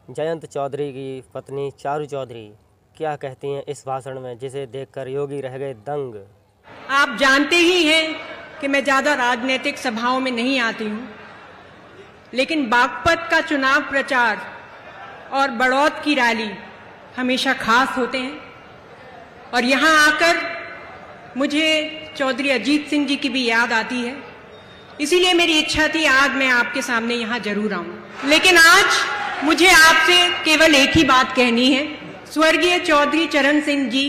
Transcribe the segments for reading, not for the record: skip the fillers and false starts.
जयंत चौधरी की पत्नी चारू चौधरी क्या कहती हैं इस भाषण में, जिसे देखकर योगी रह गए दंग। आप जानते ही हैं कि मैं ज्यादा राजनीतिक सभाओं में नहीं आती हूं, लेकिन बागपत का चुनाव प्रचार और बड़ौत की रैली हमेशा खास होते हैं और यहां आकर मुझे चौधरी अजीत सिंह जी की भी याद आती है। इसीलिए मेरी इच्छा थी आज मैं आपके सामने यहां जरूर आऊं, लेकिन आज मुझे आपसे केवल एक ही बात कहनी है। स्वर्गीय चौधरी चरण सिंह जी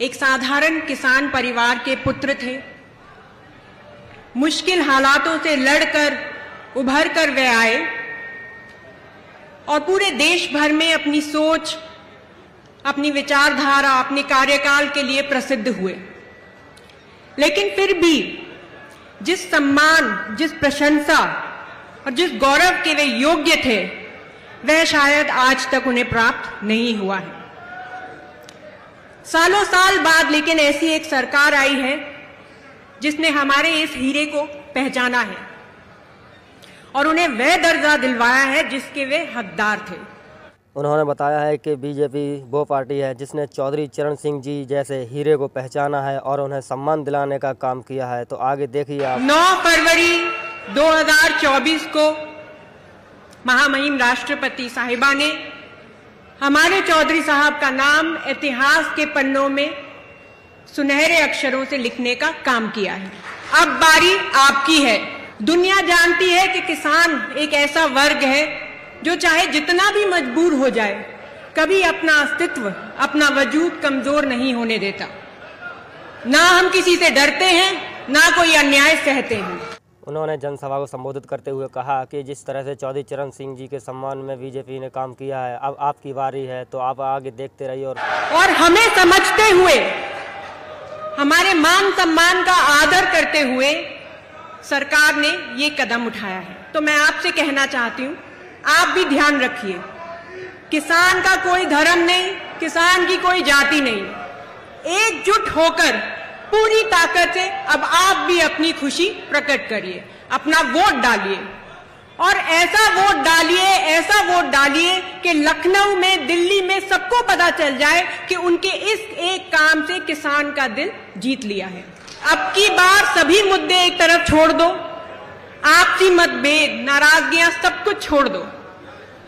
एक साधारण किसान परिवार के पुत्र थे। मुश्किल हालातों से लड़कर उभर कर वे आए और पूरे देश भर में अपनी सोच, अपनी विचारधारा, अपने कार्यकाल के लिए प्रसिद्ध हुए। लेकिन फिर भी जिस सम्मान, जिस प्रशंसा और जिस गौरव के वे योग्य थे, वह शायद आज तक उन्हें प्राप्त नहीं हुआ है। सालों साल बाद लेकिन ऐसी एक सरकार आई है जिसने हमारे इस हीरे को पहचाना है और उन्हें वह दर्जा दिलवाया है जिसके वे हकदार थे। उन्होंने बताया है कि बीजेपी वो पार्टी है जिसने चौधरी चरण सिंह जी जैसे हीरे को पहचाना है और उन्हें सम्मान दिलाने का काम किया है। तो आगे देखिए आप। 9 फरवरी 2024 को महामहिम राष्ट्रपति साहिबा ने हमारे चौधरी साहब का नाम इतिहास के पन्नों में सुनहरे अक्षरों से लिखने का काम किया है। अब बारी आपकी है। दुनिया जानती है कि किसान एक ऐसा वर्ग है जो चाहे जितना भी मजबूर हो जाए, कभी अपना अस्तित्व, अपना वजूद कमजोर नहीं होने देता। ना हम किसी से डरते हैं, ना कोई अन्याय सहते हैं। उन्होंने जनसभा को संबोधित करते हुए कहा कि जिस तरह से चौधरी चरण सिंह जी के सम्मान में बीजेपी ने काम किया है, अब आपकी बारी है, तो आप आगे देखते रहिए। और हमें समझते हुए, हमारे मान सम्मान का आदर करते हुए सरकार ने ये कदम उठाया है। तो मैं आपसे कहना चाहती हूँ, आप भी ध्यान रखिए, किसान का कोई धर्म नहीं, किसान की कोई जाति नहीं। एकजुट होकर पूरी ताकत से अब आप भी अपनी खुशी प्रकट करिए, अपना वोट डालिए और ऐसा वोट डालिए कि लखनऊ में, दिल्ली में सबको पता चल जाए कि उनके इस एक काम से किसान का दिल जीत लिया है। अब की बार सभी मुद्दे एक तरफ छोड़ दो, आपसी मतभेद, नाराजगियां सब कुछ छोड़ दो।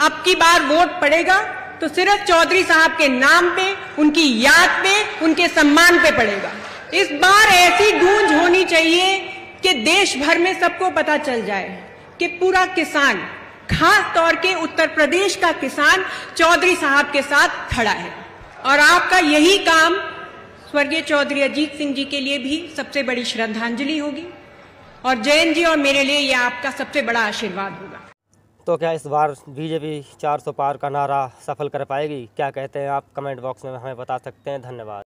अब की बार वोट पड़ेगा तो सिर्फ चौधरी साहब के नाम पे, उनकी याद पे, उनके सम्मान पे पड़ेगा। इस बार ऐसी गूंज होनी चाहिए कि देश भर में सबको पता चल जाए कि पूरा किसान, खास तौर के उत्तर प्रदेश का किसान चौधरी साहब के साथ खड़ा है। और आपका यही काम स्वर्गीय चौधरी अजीत सिंह जी के लिए भी सबसे बड़ी श्रद्धांजलि होगी और जयंत जी और मेरे लिए यह आपका सबसे बड़ा आशीर्वाद होगा। तो क्या इस बार बीजेपी 400 पार का नारा सफल कर पाएगी? क्या कहते हैं आप? कमेंट बॉक्स में हमें बता सकते हैं। धन्यवाद।